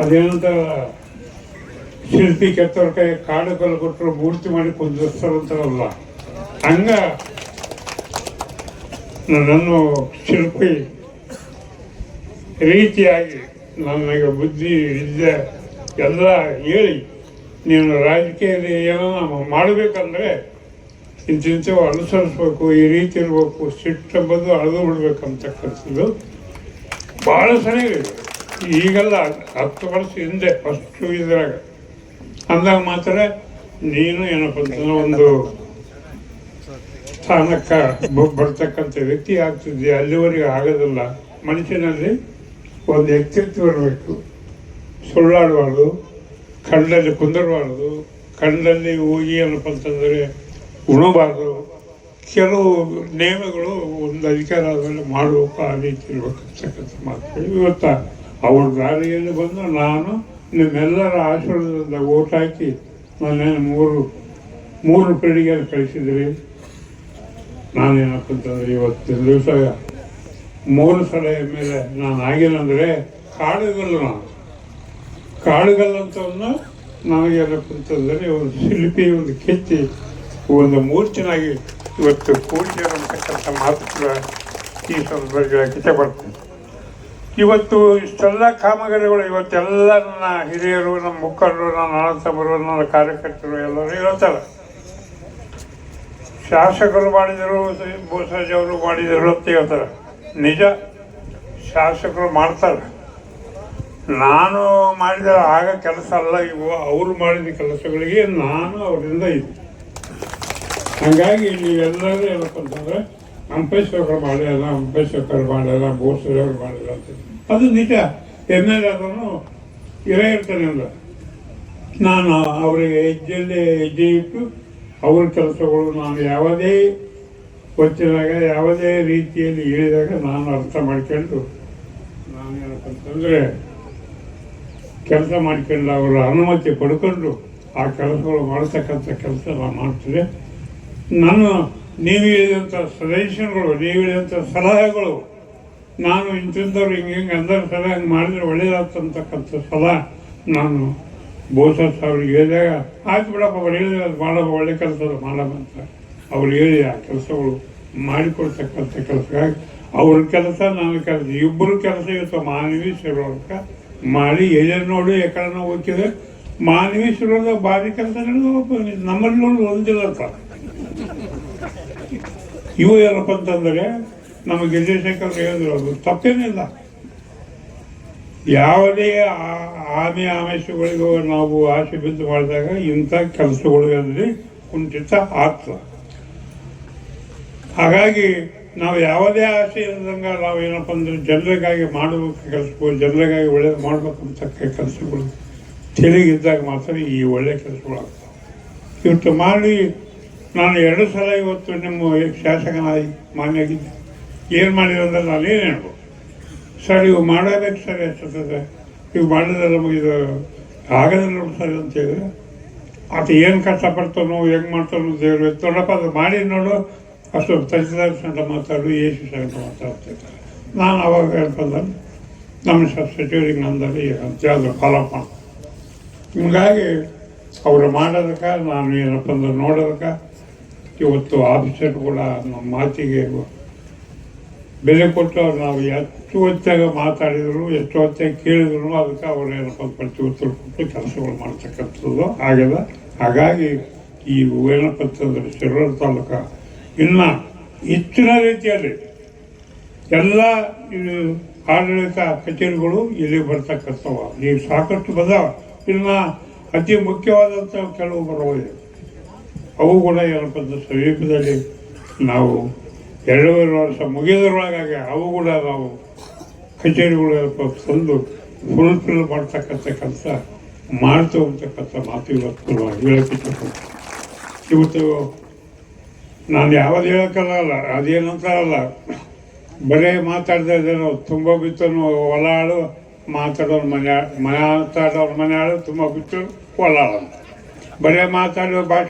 ಅದೇನಂತ ಶಿಲ್ಪಿ ಕೆತ್ತವ್ರ ಕೈ ಕಾಡು ಕಲ್ಲು ಕೊಟ್ಟರು ಮೂರ್ತಿ ಮಾಡಿ ಕುಂದಿಸ್ತಾರಂತಾರಲ್ಲ, ಹಂಗ ನನ್ನನ್ನು ಶಿಲ್ಪಿ ರೀತಿಯಾಗಿ ನನಗೆ ಬುದ್ಧಿ ವಿದ್ಯೆ ಎಲ್ಲ ಹೇಳಿ, ನೀನು ರಾಜಕೀಯದಲ್ಲಿ ಏನೋ ಮಾಡಬೇಕಂದ್ರೆ ಇಂಥವು ಅನುಸರಿಸ್ಬೇಕು, ಈ ರೀತಿ ಇರಬೇಕು, ಸಿಟ್ಟು ಬಂದು ಅಳೆದು ಬಿಡ್ಬೇಕಂತಕ್ಕಂಥದ್ದು ಭಾಳ ಸರಿಯಾಗಿದೆ. ಈಗೆಲ್ಲ 10 ವರ್ಷ ಹಿಂದೆ ಫಸ್ಟು ಇದ್ರಾಗ ಅಂದಾಗ ಮಾತ್ರ ನೀನು ಏನಪ್ಪ ಅಂತ ಒಂದು ಸ್ಥಾನಕ್ಕೆ ಬರ್ತಕ್ಕಂಥ ವ್ಯಕ್ತಿ ಆಗ್ತಿದ್ದೆ. ಅಲ್ಲಿವರೆಗೆ ಆಗೋದಿಲ್ಲ. ಮನುಷ್ಯನಲ್ಲಿ ಒಂದು ವ್ಯಕ್ತಿತ್ವ ಇರಬೇಕು. ಸುಳ್ಳಾಡಬಾರ್ದು, ಕಣ್ಣಲ್ಲಿ ಕುಂದರಬಾರ್ದು, ಕಣ್ಣಲ್ಲಿ ಹೋಗಿ ಏನಪ್ಪ ಅಂತಂದರೆ ಉಣಬಾರ್ದು. ಕೆಲವು ನೇಮಗಳು ಒಂದು ಅಧಿಕಾರ ಆದಮೇಲೆ ಮಾಡಬೇಕು, ಆ ರೀತಿ ಇರ್ಬೇಕಂತಕ್ಕಂಥ ಮಾತು. ಇವತ್ತು ಅವ್ರ ದಾರಿಯಲ್ಲಿ ಬಂದು ನಾನು ನಿಮ್ಮೆಲ್ಲರ ಆಶೀರ್ವಾದದಿಂದ ಓಟ್ ಹಾಕಿ ನಾನೇನು ಮೂರು ಪೀಳಿಗೆಯನ್ನು ಕಳಿಸಿದ್ರಿ. ನಾನೇನಪ್ಪ ಅಂತಂದರೆ ಇವತ್ತಿನ ದಿವಸ 3 ಸಲ ಮೇಲೆ ನಾನು ಆಗಿಲ್ಲಂದರೆ ಕಾಡುಗಲ್ಲಂತವನ್ನು ನನಗೇನಪ್ಪ ಅಂತಂದರೆ ಒಂದು ಶಿಲ್ಪಿ ಒಂದು ಕೆತ್ತಿ ಒಂದು ಮೂರ್ತಿನಾಗಿ ಇವತ್ತು ಕೂಡಿದೆ ಅಂತಕ್ಕಂಥ ಮಾತುಗಳ ಈ ಸಂದರ್ಭದಲ್ಲಿ ಇಷ್ಟಪಡ್ತೀನಿ. ಇವತ್ತು ಇಷ್ಟೆಲ್ಲ ಕಾಮಗಾರಿಗಳು ಇವತ್ತೆಲ್ಲ ನನ್ನ ಹಿರಿಯರು, ನಮ್ಮ ಮುಖಂಡರು, ನನ್ನ ಅಣ್ಣತಮ್ಮರು, ನನ್ನ ಕಾರ್ಯಕರ್ತರು ಎಲ್ಲರೂ ಹೇಳ್ತಾರೆ. ಶಾಸಕರು ಮಾಡಿದರು, ಬೋಸರಾಜ್ ಅವರು ಮಾಡಿದರು ಅಂತ ಹೇಳ್ತಾರೆ. ನಿಜ, ಶಾಸಕರು ಮಾಡ್ತಾರೆ. ನಾನು ಮಾಡಿದ ಆಗ ಕೆಲಸ ಅಲ್ಲ ಇವು, ಅವರು ಮಾಡಿದ ಕೆಲಸಗಳಿಗೆ ನಾನು ಅವರಿಂದ ಇದ್ದೆ. ಹಾಗಾಗಿ ನೀವೆಲ್ಲರೂ ಏನಪ್ಪ ಅಂತಂದರೆ ಅಂಪೇಶ್ವರರು ಮಾಡಲ್ಲ, ಬೋಸರಾಜ್ ಮಾಡಲ್ಲ ಅಂತ ಅದು ನಿಜ. MLA ಆದವನು ಇರ್ತಾನೆ ಅಲ್ಲ. ನಾನು ಅವರಿಗೆ ಹೆಜ್ಜೆ ಇಟ್ಟು ಅವ್ರ ಕೆಲಸಗಳು ನಾನು ಯಾವುದೇ ಗೊತ್ತಿದಾಗ ಯಾವುದೇ ರೀತಿಯಲ್ಲಿ ಹೇಳಿದಾಗ ನಾನು ಅರ್ಥ ಮಾಡ್ಕೊಂಡು ನಾನೇನಪ್ಪ ಅಂತಂದರೆ ಕೆಲಸ ಮಾಡ್ಕೊಂಡು ಅವರ ಅನುಮತಿ ಪಡ್ಕೊಂಡು ಆ ಕೆಲಸಗಳು ಮಾಡ್ತಕ್ಕಂಥ ಕೆಲಸ ನಾನು ಮಾಡ್ತಿದ್ದೆ. ನೀವು ಹೇಳಿದಂಥ ಸಜೆಷನ್ಗಳು, ನೀವು ಹೇಳಿದಂಥ ಸಲಹೆಗಳು, ನಾನು ಇಂಥವ್ರು ಹಿಂಗೆ అందರ ಸಲಹೆ ಹಂಗೆ ಮಾಡಿದ್ರೆ ಒಳ್ಳೇದಾಗ್ತಕ್ಕಂಥ ಸಲಹೆ ನಾನು ಬೋಸಸ್ ಅವ್ರಿಗೆ ಹೇಳಿದಾಗ ಆಯ್ತು ಬಿಡಪ್ಪ, ಅವ್ರು ಹೇಳಿದ್ರೆ ಅದು ಮಾಡಪ್ಪ, ಒಳ್ಳೆ ಕೆಲಸ ಮಾಡಬಂತ ಅವ್ರು ಹೇಳಿ ಆ ಕೆಲಸಗಳು ಮಾಡಿಕೊಡ್ತಕ್ಕಂಥ ಕೆಲಸಗಾಗಿ ಅವ್ರ ಕೆಲಸ ನನ್ನ ಕೆಲಸ ಇಬ್ಬರು ಕೆಲಸ ಇವತ್ತು ಮಾನವಿ ಶಿರೋಳಕ ಮಾಡಿ ಎಲ್ಲಿ ನೋಡಿ ಎಕಡೆ ಹೋಗ್ತಿದೆ. ಮಾನವಿ ಶಿರೋದ ಭಾರಿ ಕೆಲಸ ನಮ್ಮಲ್ಲಿ ನೋಡಿ ಒಂದಿಲ್ಲ ಅಂತ. ಇವು ಏನಪ್ಪ ಅಂತಂದರೆ ನಮ್ಮ ಗಿರಿಜಶೇಖರ್ ಹೇಳಿದ್ರು, ಅದು ತಪ್ಪೇನಿಲ್ಲ. ಯಾವುದೇ ಆಮಿಷಗಳಿಗೂ ನಾವು ಆಸೆ ಬಿದ್ದು ಮಾಡಿದಾಗ ಇಂಥ ಕೆಲಸಗಳಲ್ಲಿ ಕುಂಠಿತ ಆಗ್ತದೆ. ಹಾಗಾಗಿ ನಾವು ಯಾವುದೇ ಆಸೆ ಇಲ್ಲದಂಗೆ ನಾವು ಏನಪ್ಪ ಅಂದರೆ ಜನರಿಗಾಗಿ ಮಾಡಬೇಕು ಕೆಲಸಗಳು, ಜನರಿಗಾಗಿ ಒಳ್ಳೇದು ಮಾಡ್ಬೇಕಂತ ಕೆಲಸಗಳು ತಿಳಿಗಿದ್ದಾಗ ಮಾತ್ರ ಈ ಒಳ್ಳೆಯ ಕೆಲಸಗಳಾಗ್ತವೆ. ಇವತ್ತು ಮಾಡಿ ನಾನು 2 ಸಲ ಇವತ್ತು ನಿಮ್ಮ ಶಾಸಕನಾಗಿ ಮಾನ್ಯ ಆಗಿದ್ದೆ. ಏನು ಮಾಡಿರೋದ್ರೆ ನಾನೇನು ಹೇಳ್ಬೋದು ಸರ್, ಇವು ಮಾಡಬೇಕು ಸರ್, ಎಷ್ಟುತ್ತದೆ ಇವು ಮಾಡಿದ್ರೆ ನಮಗಿದು ಆಗೋದಿಲ್ಲ ಸರಿ ಅಂತ ಹೇಳಿದ್ರೆ ಆತ ಏನು ಕಷ್ಟಪಡ್ತಾನೋ ಹೆಂಗೆ ಮಾಡ್ತಾನೋ ದೇವ್ರು ನೋಡಪ್ಪ, ಅದು ಮಾಡಿ ನೋಡು, ಅಷ್ಟು 30% ಮಾತಾಡು, ಸಂಗಟ ಮಾತಾಡ್ತಿರ್ತಾರೆ. ನಾನು ಅವಾಗ ಹೇಳ್ತಂದ್ರೆ ನಮ್ಮ ಸಚಿವರಿಗೆ ನಂದಲ್ಲಿ ಅಂತ ಫಾಲೋಅಪ್ ಮಾಡಿ. ಹೀಗಾಗಿ ಅವರು ಮಾಡೋದಕ್ಕೆ ನಾನು ಏನಪ್ಪ ಅಂದ್ರೆ ನೋಡೋದಕ್ಕೆ ಇವತ್ತು ಆಫೀಸರ್ ಕೂಡ ನಮ್ಮ ಮಾತಿಗೆ ಬೆಲೆ ಕೊಟ್ಟು ಅವ್ರು ನಾವು ಎಷ್ಟು ಹೊತ್ತಾಗ ಮಾತಾಡಿದ್ರು, ಎಷ್ಟು ಹೊತ್ತಾಗ ಕೇಳಿದ್ರು ಅದಕ್ಕೆ ಅವ್ರು ಏನಪ್ಪ ಪ್ರತಿ ಉತ್ತರ ಕೊಟ್ಟು ಕೆಲಸಗಳು ಮಾಡ್ತಕ್ಕಂಥದ್ದು ಆಗಲ್ಲ. ಹಾಗಾಗಿ ಈ ಏನಪ್ಪ ಅಂತಂದರೆ ಶಿರೂರು ತಾಲೂಕು ಇನ್ನು ಹೆಚ್ಚಿನ ರೀತಿಯಲ್ಲಿ ಎಲ್ಲ ಆಡಳಿತ ಕಚೇರಿಗಳು ಇಲ್ಲಿ ಬರ್ತಕ್ಕಂಥವ ನೀವು ಸಾಕಷ್ಟು ಬಂದಾವ. ಇನ್ನು ಅತಿ ಮುಖ್ಯವಾದಂಥ ಕೆಲವು ಬರೋದಿದೆ, ಅವು ಕೂಡ ಏನಪ್ಪ ಅಂತ ಸಮೀಪದಲ್ಲಿ ನಾವು 2.5 ವರ್ಷ ಮುಗಿಯೋದ್ರೊಳಗಾಗಿ ಅವು ಕೂಡ ನಾವು ಕಚೇರಿಗಳು ತಂದು ಫುಲ್ಫಿಲ್ ಮಾಡ್ತಕ್ಕಂಥ ಕೆಲಸ ಮಾಡ್ತು ಅಂತಕ್ಕಂಥ ಮಾತು ಇವತ್ತು ಹೇಳೋಕ್ಕೆ ಇವತ್ತು ನಾನು ಯಾವುದು ಹೇಳೋಕ್ಕಲ್ಲ. ಅದೇನಂತಾರಲ್ಲ, ಬರೇ ಮಾತಾಡ್ದೇನೋ ತುಂಬ ಬಿತ್ತನು ಹೊಲ ಆಳು, ಮಾತಾಡೋರು ಮಾತಾಡೋರು ಮನೆ ಆಳು, ತುಂಬ ಬಿತ್ತು ಹೊಲ ಆಳು, ಬರೇ ಮಾತಾಡೋ ಭಾಷೆ